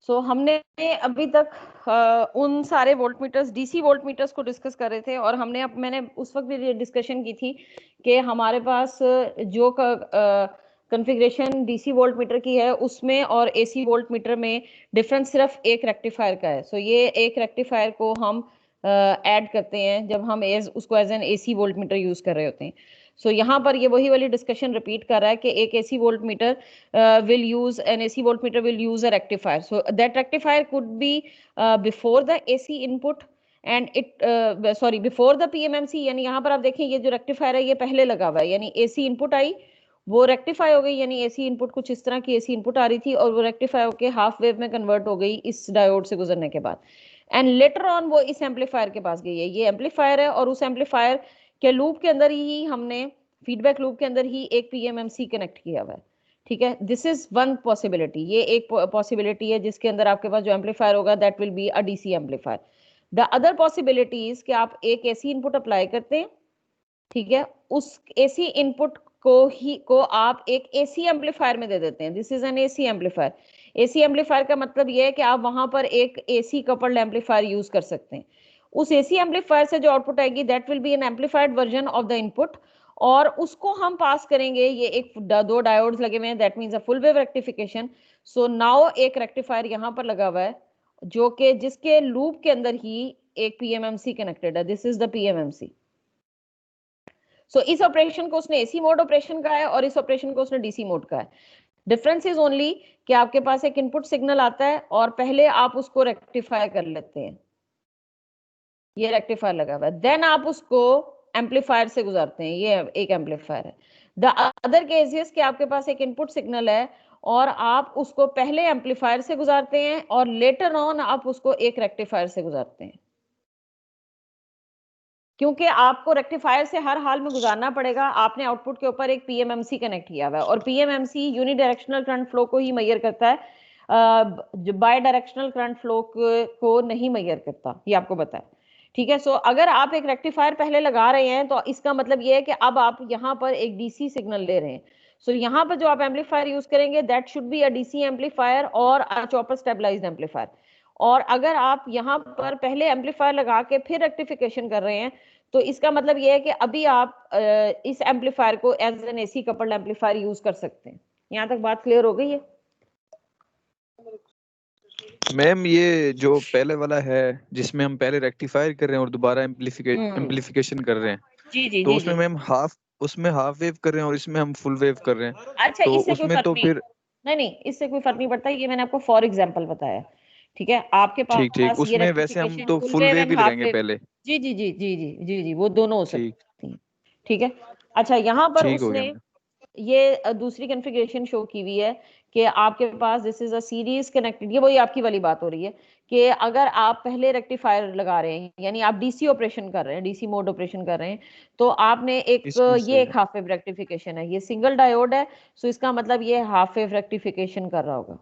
हमने अभी तक उन सारे वोल्टमीटर्स, डीसी वोल्टमीटर्स को डिस्कस कर रहे थे, और मैंने उस वक्त भी डिस्कशन की थी कि हमारे पास जो कॉन्फ़िगरेशन डीसी वोल्टमीटर की है उसमें और एसी वोल्टमीटर में डिफरेंस सिर्फ एक रेक्टिफायर का है। ये एक रेक्टिफायर को हम ऐड करते हैं जब हम उसको as an AC voltmeter use कर रहे होते हैं। यहाँ पर ये वही वाली डिस्कशन रिपीट कर रहा है कि एक AC voltmeter will use an AC voltmeter will use a rectifier. So that rectifier could be before the AC input and before the PMMC। यानी यहाँ पर आप देखें ये जो रेक्टिफायर है ये पहले लगा हुआ है, यानी AC इनपुट आई वो रेक्टिफाई हो गई, यानी AC इनपुट कुछ इस तरह की AC इनपुट आ रही थी और वो रेक्टिफाई होकर हाफ वेव में कन्वर्ट हो गई इस डायोड से गुजरने के बाद, एंड लेटर ऑन वो इस एम्पलीफायर के पास गई है। ये एम्पलीफायर है और उस एम्पलीफायर के लूप के अंदर ही हमने फीडबैक लूप के अंदर ही एक PMMC कनेक्ट किया हुआ है। ठीक है, दिस इज वन पॉसिबिलिटी। ये एक पॉसिबिलिटी है जिसके अंदर आपके पास जो एम्पलीफायर होगा that will be a DC amplifier. The other possibility is कि आप एक एसी इनपुट अप्लाई करते हैं, ठीक है, उस एसी इनपुट को आप एक एसी एम्पलीफायर में दे देते हैं। This is an AC amplifier. AC amplifier का मतलब ये है कि आप वहां पर एक एसी कपल्ड एम्पलीफायर यूज कर सकते हैं। उस एसी एम्पलीफायर से जो आउटपुट आएगी that will be an amplified version of the input, और उसको हम पास करेंगे। ये एक दो डायोड्स लगे हुए हैं, that means a full wave rectification. Now एक रेक्टिफायर यहां पर लगा हुआ है जो कि जिसके लूप के अंदर ही एक पीएमएमसी कनेक्टेड है। This is the PMMC. इस ऑपरेशन को उसने एसी मोड ऑपरेशन का है और इस ऑपरेशन को उसने डीसी मोड का है। डिफरेंस इज ओनली कि आपके पास एक इनपुट सिग्नल आता है और पहले आप उसको रेक्टिफाई कर लेते हैं, ये रेक्टिफायर लगा हुआ है, देन आप उसको एम्पलीफायर से गुजारते हैं। ये एक एम्पलीफायर है। द अदर केसेस कि आपके पास एक इनपुट सिग्नल है और आप उसको पहले एम्पलीफायर से गुजारते हैं और लेटर ऑन आप उसको एक रेक्टिफायर से गुजारते हैं, क्योंकि आपको रेक्टिफायर से हर हाल में गुजारना पड़ेगा। आपने आउटपुट के ऊपर एक पीएमएमसी कनेक्ट किया हुआ है और पीएमएमसी यूनिडायरेक्शनल करंट फ्लो को ही मेजर करता है, बाय डायरेक्शनल करंट फ्लो को नहीं मेजर करता, ये आपको पता है। ठीक है, अगर आप एक रेक्टिफायर पहले लगा रहे हैं तो इसका मतलब ये है कि अब आप यहाँ पर एक डीसी सिग्नल ले रहे हैं। यहाँ पर जो आप एम्पलीफायर यूज करेंगे that should be a DC amplifier और अ चॉपर स्टेबलाइज्ड एम्पलीफायर। और अगर आप यहाँ पर पहले एम्पलीफायर लगा के फिर रेक्टिफिकेशन कर रहे हैं तो इसका मतलब ये है कि अभी आप इस एम्पलीफायर को as an AC coupled amplifier use कर सकते हैं। यहाँ तक बात क्लियर हो गई है? मैम ये जो पहले वाला है जिसमें हम पहले रेक्टिफायर कर रहे हैं और दोबारा एम्पलीफिकेशन कर रहे हैं, जी जी तो जी उसमें जी। मैम उसमें हाफ वेव कर रहे हैं और इसमें हम फुल वेव कर रहे हैं, अच्छा, तो इससे कोई उसमें फर्क तो नहीं, फिर नहीं इससे कोई फर्क नहीं पड़ता। ये मैंने आपको फॉर एग्जांपल बताया। ठीक है, आपके ठीक ठीक, पास ये उसमें वैसे हम रेक्टिफिकेशन तो full full wave wave and he half लगाएंगे वेव। पहले। जी जी जी जी जी जी जी, वो दोनों हो ठीक, सकती हैं। ठीक है। अच्छा, यहाँ पर ठीक हो गया उसने मैम। ये दूसरी कॉन्फ़िगरेशन शो की हुई है कि आपके पास this is a series connected. ये वही आपकी वाली बात हो रही है कि अगर आप पहले रेक्टिफायर लगा रहे हैं, यानी आप डीसी ऑपरेशन कर रहे हैं, डीसी मोड ऑपरेशन कर रहे हैं, तो आपने इसमें ये सही एक है। हाफ वेव रेक्टिफिकेशन है, ये सिंगल डायोड है। इसका मतलब ये हाफ वेव रेक्टिफिकेशन कर रहा होगा।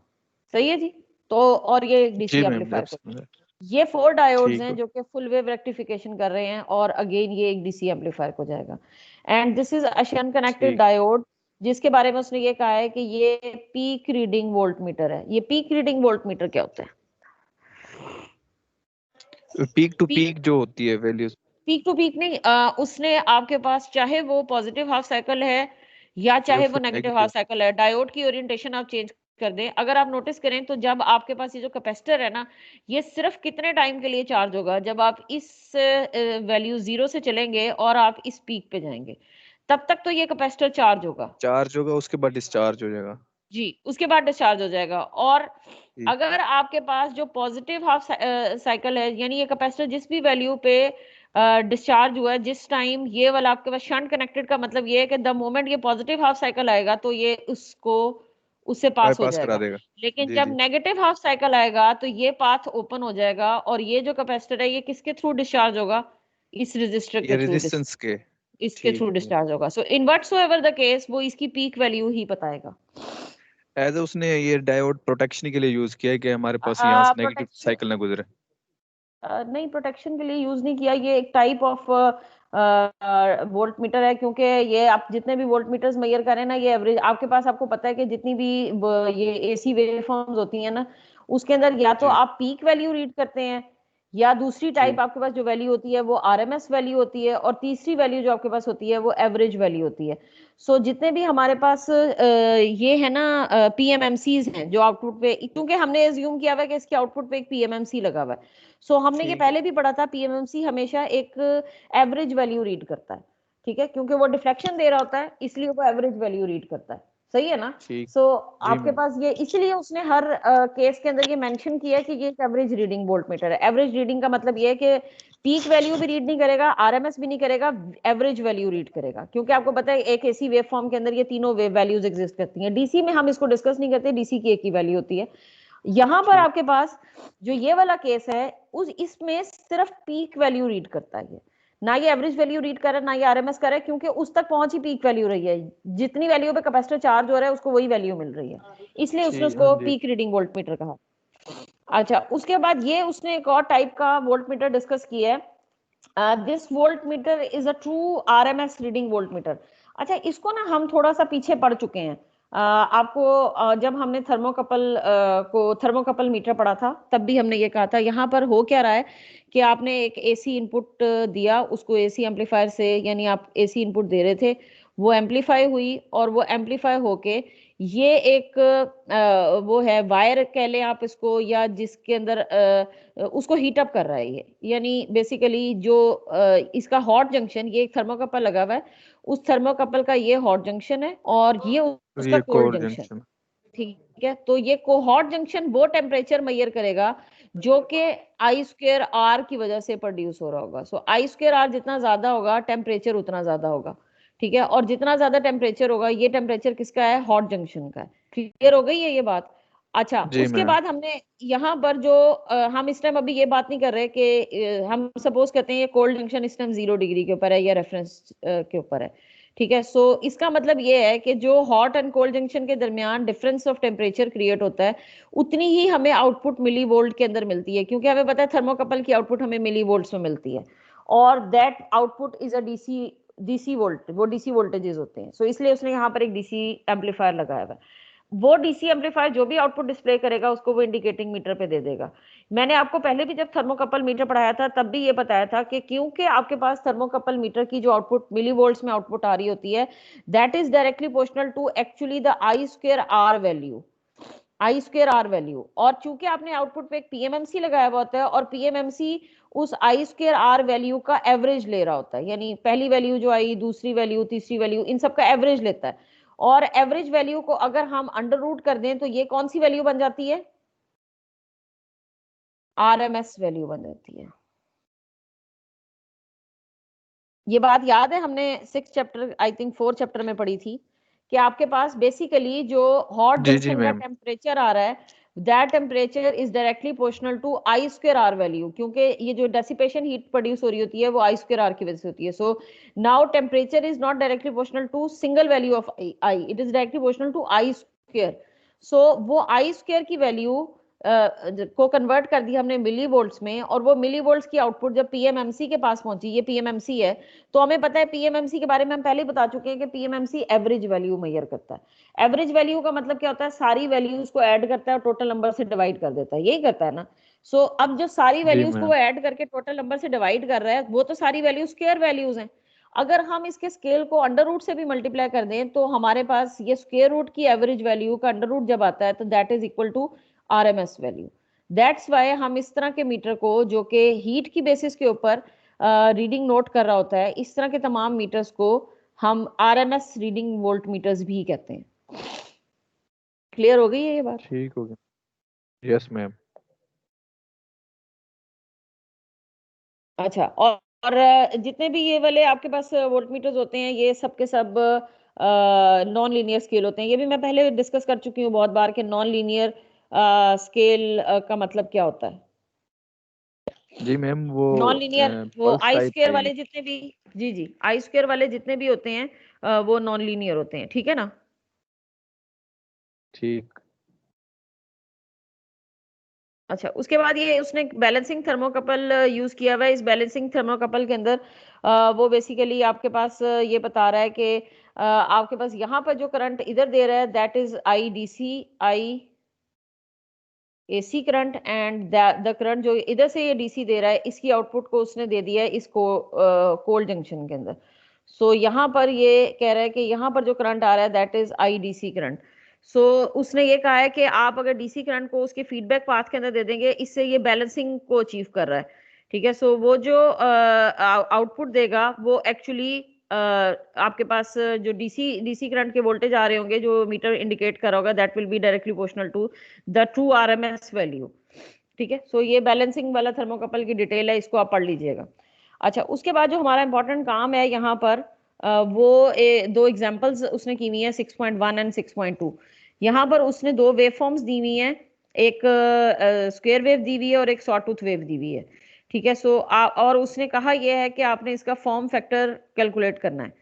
सही है जी। और ये डीसी जी मैम, एम्पलीफायर अब को, समझा। ये 4 डायोड्स ठीक हैं हो। जो कि फुल वेव रेक्टिफिकेशन कर रहे हैं और अगेन ये एक डीसी एम्पलीफायर को जाएगा। एंड दिस इज अशन कनेक्टेड ठीक। डायोड जिसके बारे में उसने ये कहा है कि ये पीक रीडिंग वोल्ट मीटर है। ये पीक रीडिंग वोल्ट मीटर क्या होता है? पीक टू पीक पीक जो होती है वैल्यूज। पीक टू पीक नहीं, उसने आपके पास चाहे वो पॉजिटिव हाफ साइकिल है या या चाहे वो फिर नेगेटिव हाफ नेगेटिव। साइकिल है, डायोड की ओरिएंटेशन आप चेंज कर दें। अगर आप नोटिस करें तो जब आपके पास ये जो कैपेसिटर है ना, ये सिर्फ कितने टाइम के लिए चार्ज होगा? जब आप इस वैल्यू 0 से चलेंगे और आप इस पीक पे जाएंगे, तब तक तो ये कैपेसिटर चार्ज होगा। चार्ज होगा, उसके बाद डिस्चार्ज हो जाएगा। जी, उसके बाद डिस्चार्ज हो जाएगा। और ठीक। अगर आपके पास जो पॉजिटिव हाफ साइकिल है, यानी ये कैपेसिटर जिस भी वैल्यू पे डिस्चार्ज हुआ है, जिस टाइम ये वाला आपके पास शंट कनेक्टेड का मतलब ये है कि द मोमेंट ये पॉजिटिव हाफ साइकिल आएगा तो ये उसको उससे पास हो बाईपास करा जाएगा। देगा। लेकिन जी जब जी। नेगेटिव हाफ साइकिल आएगा तो ये पाथ ओपन हो जाएगा और ये जो कैपेसिटर है ये किसके थ्रू डिस्चार्ज होगा? इस रजिस्टर ये के थ्रू, रेजिस्टेंस के। इसके ठीक थ्रू है। डिस्चार्ज होगा। इन व्हाटसोएवर द केस वो इसकी पीक वैल्यू ही बताएगा। एज उसने ये डायोड प्रोटेक्शन के लिए यूज किया है कि हमारे पास यहाँ से नेगेटिव प्रोटेक्शन साइकिल ना गुजरे। नहीं, प्रोटेक्शन के लिए यूज नहीं किया। ये एक टाइप ऑफ वोल्ट मीटर है, क्योंकि ये आप जितने भी वोल्ट मीटर्स मेजर करें ना, ये एवरेज आपके पास, आपको पता है कि जितनी भी ये एसी वेवफॉर्म्स होती हैं ना, उसके अंदर या तो जी आप पीक वैल्यू रीड करते हैं, या दूसरी टाइप जी आपके पास जो वैल्यू होती है वो आरएमएस वैल्यू होती है, और तीसरी वैल्यू जो आपके पास होती है वो एवरेज वैल्यू होती है। सो जितने भी हमारे पास ये है ना पीएमएमसीज हैं जो आउटपुट पे, क्योंकि हमने एज्यूम किया हुआ है कि इसके आउटपुट पे एक पीएमएमसी लगा हुआ है, सो हमने ये ठीक पहले भी पढ़ा था, पीएमएमसी हमेशा एक एवरेज वैल्यू रीड करता है, ठीक है, क्योंकि वो डिफ्लेक्शन दे रहा होता है इसलिए वो एवरेज वैल्यू रीड करता है, सही है ना। ठीक। सो जी आपके मैम। पास ये, इसलिए उसने हर केस के अंदर ये मेंशन किया है कि ये एक एवरेज रीडिंग वोल्ट मीटर है। एवरेज रीडिंग का मतलब ये है कि पीक वैल्यू भी रीड नहीं करेगा, आरएमएस भी नहीं करेगा, एवरेज वैल्यू रीड करेगा, क्योंकि आपको पता है एक एसी वेव फॉर्म के अंदर ये तीनों वेव वैल्यूज एग्जिस्ट करती हैं। डीसी में हम इसको डिस्कस नहीं करते, डीसी की एक ही वैल्यू होती है। यहाँ पर ठीक। आपके पास जो ये वाला केस है उस इसमें सिर्फ पीक वैल्यू रीड करता है, ना ये एवरेज वैल्यू रीड कर रहा है ना ये आरएमएस कर रहा है, क्योंकि उस तक पहुंच ही पीक वैल्यू रही है, जितनी वैल्यू पे कैपेसिटर चार्ज हो रहा है उसको वही वैल्यू मिल रही है, इसलिए उसने ठीक। हाँ उसको जी। पीक रीडिंग वोल्ट मीटर कहा। अच्छा, उसके बाद ये उसने एक और टाइप का वोल्ट मीटर डिस्कस किया है, this volt meter is a true RMS reading volt meter. अच्छा, इसको ना हम थोड़ा सा पीछे पढ़ चुके हैं, आपको जब हमने थर्मोकपल मीटर पढ़ा था तब भी हमने ये कहा था। यहाँ पर हो क्या रहा है कि आपने एक एसी इनपुट दिया, उसको एसी एम्पलीफायर से, यानी आप एसी इनपुट दे रहे थे, वो एम्पलीफाई हुई, और वो एम्पलीफाई होके ये एक वो है वायर कह लें आप इसको, या जिसके अंदर उसको हीट अप कर रहा है ये, यानी बेसिकली जो इसका हॉट जंक्शन, ये एक थर्मोकपल लगा हुआ है, उस थर्मोकपल का ये हॉट जंक्शन है और ये और उसका ये कोल्ड कोर जंक्शन, जंक्शन। ठीक है। तो ये को हॉट जंक्शन वो टेम्परेचर मेजर करेगा जो कि आई स्क्वेयर आर की वजह से प्रोड्यूस हो रहा होगा। सो आई स्क्वेयर आर जितना ज्यादा होगा टेम्परेचर उतना ज्यादा होगा, ठीक है, और जितना ज्यादा टेम्परेचर होगा, ये टेम्परेचर किसका है, हॉट जंक्शन का है। क्लियर हो गई है ये बात। अच्छा, जी उसके मैम। बाद हमने यहाँ पर जो हम इस टाइम अभी ये बात नहीं कर रहे कि हम सपोज करते हैं ये कोल्ड जंक्शन इस टाइम 0 डिग्री के ऊपर है या रेफरेंस के ऊपर है, ठीक है। सो इसका मतलब ये है कि जो हॉट एंड कोल्ड जंक्शन के दरमियान डिफरेंस ऑफ टेम्परेचर क्रिएट होता है, उतनी ही हमें आउटपुट मिली वोल्ट के अंदर मिलती है, क्योंकि हमें पता है थर्मोकपल की आउटपुट हमें मिली वोल्ट्स में मिलती है, और that output is a DC DC volt, वो डीसी वोल्टेजेस होते हैं। सो इसलिए उसने यहाँ पर एक डीसी एम्पलीफायर लगाया हुआ है। वो डीसी एम्पलीफायर जो भी आउटपुट डिस्प्ले करेगा उसको वो इंडिकेटिंग मीटर पे दे देगा। मैंने आपको पहले भी जब थर्मोकपल मीटर पढ़ाया था तब भी ये बताया था कि क्योंकि आपके पास थर्मोकपल मीटर की जो आउटपुट मिली वोल्ट्स में आउटपुट आ रही होती है, that is directly proportional to actually the I square R value, I square R value. और चूंकि आपने आउटपुट पे एक पीएमएमसी लगाया हुआ होता है, और पीएमएमसी उस आई स्क्वायर आर वैल्यू का एवरेज ले रहा होता है, यानी पहली वैल्यू जो आई, दूसरी वैल्यू, तीसरी वैल्यू, इन सब का एवरेज लेता है, और एवरेज वैल्यू को अगर हम अंडर रूट कर दें तो ये कौन सी वैल्यू बन जाती है, आरएमएस वैल्यू बन जाती है। ये बात याद है, हमने 6 चैप्टर, आई थिंक 4 चैप्टर में पढ़ी थी, कि आपके पास बेसिकली जो हॉट जी जी जंक्शन का मैम। टेम्परेचर आ रहा है, that temperature is directly proportional to I square R value, क्योंकि ये जो डेसिपेशन हीट प्रोड्यूस हो रही होती है वो आई स्क्वायर आर की वजह से होती है। So now temperature is not directly proportional to single value of I, it is directly proportional to I square. So वो आई स्क्वायर की वैल्यू को कन्वर्ट कर दिया हमने मिली वोल्ट्स में, और वो मिली वोल्ट्स की आउटपुट जब पीएमएमसी के पास पहुंची, ये पीएमएमसी है, तो हमें पता है पीएमएमसी के बारे में हम पहले ही बता चुके हैं कि पीएमएमसी एवरेज वैल्यू मेजर करता है। एवरेज वैल्यू का मतलब क्या होता है, सारी वैल्यूज को ऐड करता है और टोटल नंबर से डिवाइड कर देता है, यही करता है ना। सो अब जो सारी जी वैल्यूज को मैम। वो ऐड करके टोटल नंबर से डिवाइड कर रहा है, वो तो सारी वैल्यूज स्क्वायर वैल्यूज हैं। अगर हम इसके स्केल को अंडर रूट से भी मल्टीप्लाई कर दें तो हमारे पास ये स्क्वायर रूट की एवरेज वैल्यू का अंडर रूट जब आता है तो that is equal to RMS value. That's why हम इस तरह के मीटर को, जो कि हीट की बेसिस के ऊपर रीडिंग नोट कर रहा होता है, इस तरह के तमाम मीटर्स को हम आरएमएस रीडिंग वोल्ट मीटर्स भी कहते हैं। क्लियर हो गई है ये बात। ठीक हो गया। Yes ma'am. अच्छा, और जितने भी ये वाले आपके पास वोल्ट मीटर्स होते हैं, ये सब के सब नॉन लीनियर स्केल होते हैं। ये भी मैं पहले डिस्कस कर चुकी हूँ बहुत बार कि नॉन लीनियर स्केल का मतलब क्या होता है। जी मैम, वो नॉन लीनियर, वो पल्स आई टाइप स्क्वायर है ये। वाले जितने भी, जी जी, आई स्क्वायर वाले जितने भी होते हैं वो नॉन लीनियर होते हैं, ठीक है ना। ठीक। अच्छा, उसके बाद ये उसने बैलेंसिंग थर्मोकपल यूज किया हुआ है। इस बैलेंसिंग थर्मोकपल के अंदर वो बेसिकली आपके पास ये बता रहा है कि आपके पास यहाँ पर जो करंट इधर दे रहा है that is I DC, I AC current and the current जो इधर से ये DC दे रहा है, इसकी आउटपुट को उसने दे दिया है इसको कोल्ड जंक्शन के अंदर। सो यहाँ पर ये कह रहा है कि यहाँ पर जो करंट आ रहा है दैट इज IDC करंट। सो उसने ये कहा है कि आप अगर DC करंट को उसके फीडबैक पाथ के अंदर दे देंगे, इससे ये बैलेंसिंग को अचीव कर रहा है। ठीक है, सो वो जो आउटपुट देगा वो एक्चुअली आपके पास जो डीसी करंट के वोल्टेज आ रहे होंगे जो मीटर इंडिकेट कर रहा होगा, that will be directly proportional to the true RMS value. ठीक है, सो ये बैलेंसिंग वाला थर्मोकपल की डिटेल है, इसको आप पढ़ लीजिएगा। अच्छा, उसके बाद जो हमारा इंपॉर्टेंट काम है यहाँ पर वो दो एग्जांपल्स उसने की हुई है 6.1 एंड 6.2। यहाँ पर उसने दो वेव फॉर्म्स दी हुई हैं, एक स्क्वायर वेव दी हुई है और एक सॉटूथ वेव दी हुई है। ठीक है, सो और उसने कहा यह है कि आपने इसका फॉर्म फैक्टर कैलकुलेट करना है।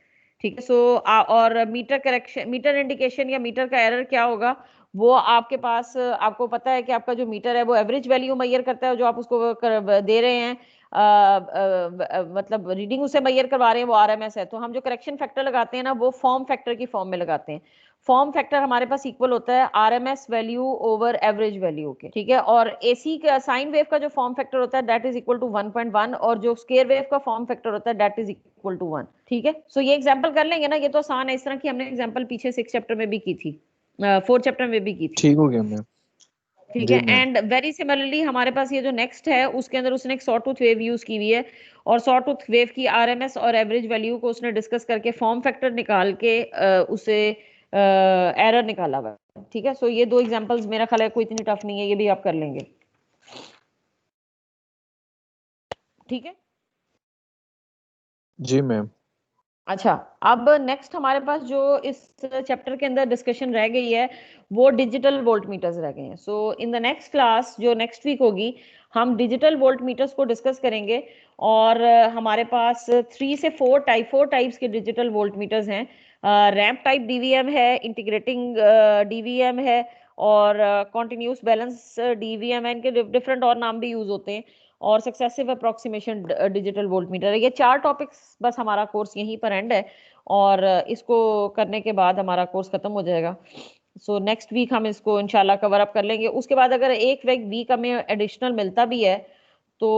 ठीक है, सो और मीटर करेक्शन, मीटर इंडिकेशन या मीटर का एरर क्या होगा, वो आपके पास, आपको पता है कि आपका जो मीटर है वो एवरेज वैल्यू मेजर करता है, जो आप उसको दे रहे हैं मतलब रीडिंग उसे मेजर करवा रहे हैं वो RMS है। तो हम जो करेक्शन फैक्टर लगाते हैं ना, वो फॉर्म फैक्टर की फॉर्म में लगाते हैं। फॉर्म फैक्टर हमारे पास इक्वल होता है RMS value over average value के। ठीक है, और AC का साइन वेव का जो फॉर्म फैक्टर होता है दैट इज इक्वल टू 1.1 और जो स्क्वायर वेव का फॉर्म फैक्टर होता है दैट इज इक्वल टू 1। ठीक है, सो ये एग्जांपल कर लेंगे ना, ये तो आसान है। इस तरह की हमने एग्जांपल पीछे 6 चैप्टर में भी की थी, 4 चैप्टर में भी की थी। ठीक हो गया मैम। ठीक जी है, मैम। एंड वेरी सिमिलरली हमारे पास ये जो नेक्स्ट है उसके अंदर उसने एक सॉटूथ वेव यूज की हुई है, और सॉटूथ वेव की RMS और एवरेज वैल्यू को उसने डिस्कस करके फॉर्म फैक्टर निकाल के उसे एरर निकाला हुआ है। ठीक है, सो ये दो एग्जांपल्स मेरा ख्याल है कोई इतनी टफ नहीं है, ये भी आप कर लेंगे। ठीक है, जी मैम। अच्छा, अब नेक्स्ट हमारे पास जो इस चैप्टर के अंदर डिस्कशन रह गई है वो डिजिटल वोल्ट मीटर्स रह गए हैं। सो इन द नेक्स्ट क्लास जो नेक्स्ट वीक होगी, हम डिजिटल वोल्ट मीटर्स को डिस्कस करेंगे। और हमारे पास 3 से 4 टाइप्स के डिजिटल वोल्ट मीटर्स हैं। रैंप टाइप DVM है, इंटीग्रेटिंग DVM है, और कॉन्टिन्यूस बैलेंस DVM है। इनके डिफरेंट और नाम भी यूज होते हैं, और successive approximation digital volt meter है। ये 4 टॉपिक्स बस हमारा कोर्स यहीं पर एंड है, और इसको करने के बाद हमारा कोर्स खत्म हो जाएगा। सो नेक्स्ट वीक हम इसको इंशाल्लाह कवर अप कर लेंगे। उसके बाद अगर एक वीक हमें एडिशनल मिलता भी है तो